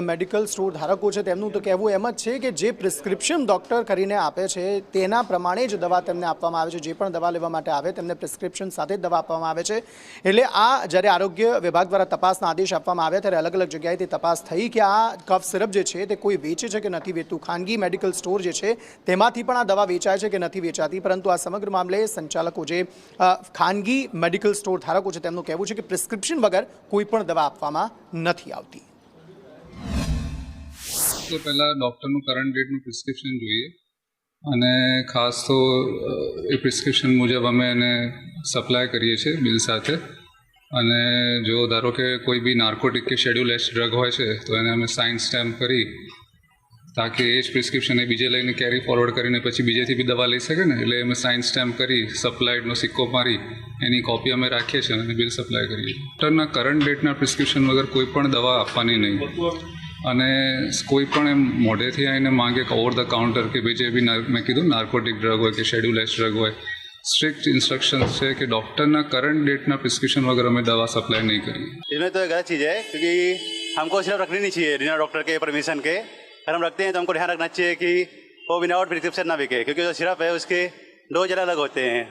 Medical store ધારકો છે તેમનું તો કહેવું એમ જ છે કે જે પ્રિસ્ક્રિપ્શન ડૉક્ટર કરીને આપે છે તેના પ્રમાણે જ દવા તેમને આપવામાં આવે છે। જે પણ દવા લેવા માટે આવે તેમને પ્રિસ્ક્રિપ્શન સાથે જ દવા આપવામાં આવે છે। એટલે આ જ્યારે આરોગ્ય વિભાગ દ્વારા તપાસના આદેશ આપવામાં આવ્યા ત્યારે અલગ અલગ જગ્યાએથી તપાસ થઈ કે આ કફ સિરપ જે છે તે કોઈ વેચે છે કે નથી વેચતું। ખાનગી મેડિકલ સ્ટોર જે છે તેમાંથી પણ આ દવા વેચાય છે કે નથી વેચાતી, પરંતુ આ સમગ્ર મામલે સંચાલકો જે ખાનગી મેડિકલ સ્ટોર ધારકો છે તેમનું કહેવું છે કે પ્રિસ્ક્રિપ્શન વગર કોઈ પણ દવા આપવામાં નથી આવતી। તો પહેલાં ડૉક્ટરનું કરંટ ડેટનું પ્રિસ્ક્રિપ્શન જોઈએ અને ખાસ તો એ પ્રિસ્ક્રિપ્શન મુજબ અમે એને સપ્લાય કરીએ છીએ બિલ સાથે। અને જો ધારો કે કોઈ બી નાર્કોટિક કે શેડ્યુલ એચ ડ્રગ હોય છે તો એને અમે સાઇન સ્ટેમ્પ કરી તાકી એ જ પ્રિસ્ક્રિપ્શન એ બીજે લઈને કેરી ફોરવર્ડ કરીને પછી બીજેથી બી દવા લઈ શકે ને, એટલે અમે સાઇન સ્ટેમ્પ કરી સપ્લાયડનો સિક્કો મારી એની કોપી અમે રાખીએ છીએ અને બિલ સપ્લાય કરીએ છીએ। ડૉક્ટરના કરંટ ડેટના પ્રિસ્ક્રિપ્શન વગર કોઈ પણ દવા આપવાની નહીં અને કોઈ પણ એમ મોઢેથી આવીને માંગે કે ઓવર ધ કાઉન્ટર કે ભાઈ જે બી મેં કીધું નાર્કોટિક ડ્રગ હોય કે શેડ્યુલ એચ ડ્રગ હોય, स्ट्रिक्ट इंस्ट्रक्शंस है कि डॉक्टर ना करंट डेट ना प्रिस्क्रिप्शन वगैरह में दवा सप्लाई नहीं करिए। इसमें तो गलत चीज़ है क्योंकि हमको सिर्फ रखनी नहीं चाहिए बिना डॉक्टर के परमिशन के। अगर हम रखते हैं तो हमको ध्यान रखना चाहिए कि वो विदाउट प्रिस्क्रिप्शन ना बिके, क्योंकि जो सिरप है उसके डोज अलग अलग होते हैं।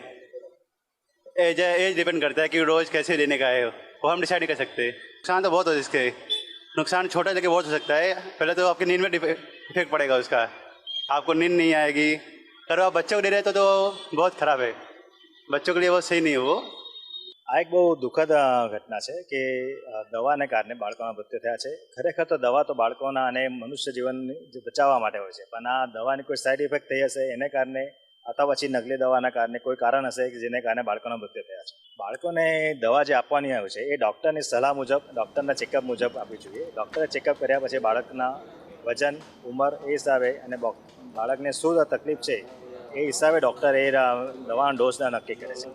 एज डिपेंड करता है कि डोज कैसे देने का है, वो हम डिसाइड नहीं कर सकते। नुकसान तो बहुत हो इसके, नुकसान छोटा जगह बहुत हो सकता है। पहले तो आपकी नींद में इफेक्ट पड़ेगा उसका, आपको नींद नहीं आएगी। अगर आप बच्चों को दे रहे तो बहुत खराब है, बच्चों के लिए बहुत सही नहीं है वो। આ એક બહુ દુઃખદ ઘટના છે કે દવાને કારણે બાળકોના મૃત્યુ થયા છે। ખરેખર તો દવા તો બાળકોના અને મનુષ્ય જીવન બચાવવા માટે હોય છે, પણ આ દવાની કોઈ સાઈડ ઇફેક્ટ થઈ હશે એને કારણે અથવા પછી નકલી દવાના કારણે કોઈ કારણ હશે કે જેને કારણે બાળકોના મૃત્યુ થયા છે। બાળકોને દવા જે આપવાની આવે છે એ ડૉક્ટરની સલાહ મુજબ, ડૉક્ટરના ચેકઅપ મુજબ આપવી જોઈએ। ડૉક્ટરે ચેકઅપ કર્યા પછી બાળકના વજન, ઉંમર એ હિસાબે અને બાળકને શું તકલીફ છે એ હિસાબે ડૉક્ટર એ દવાનો ડોઝ નક્કી કરે છે।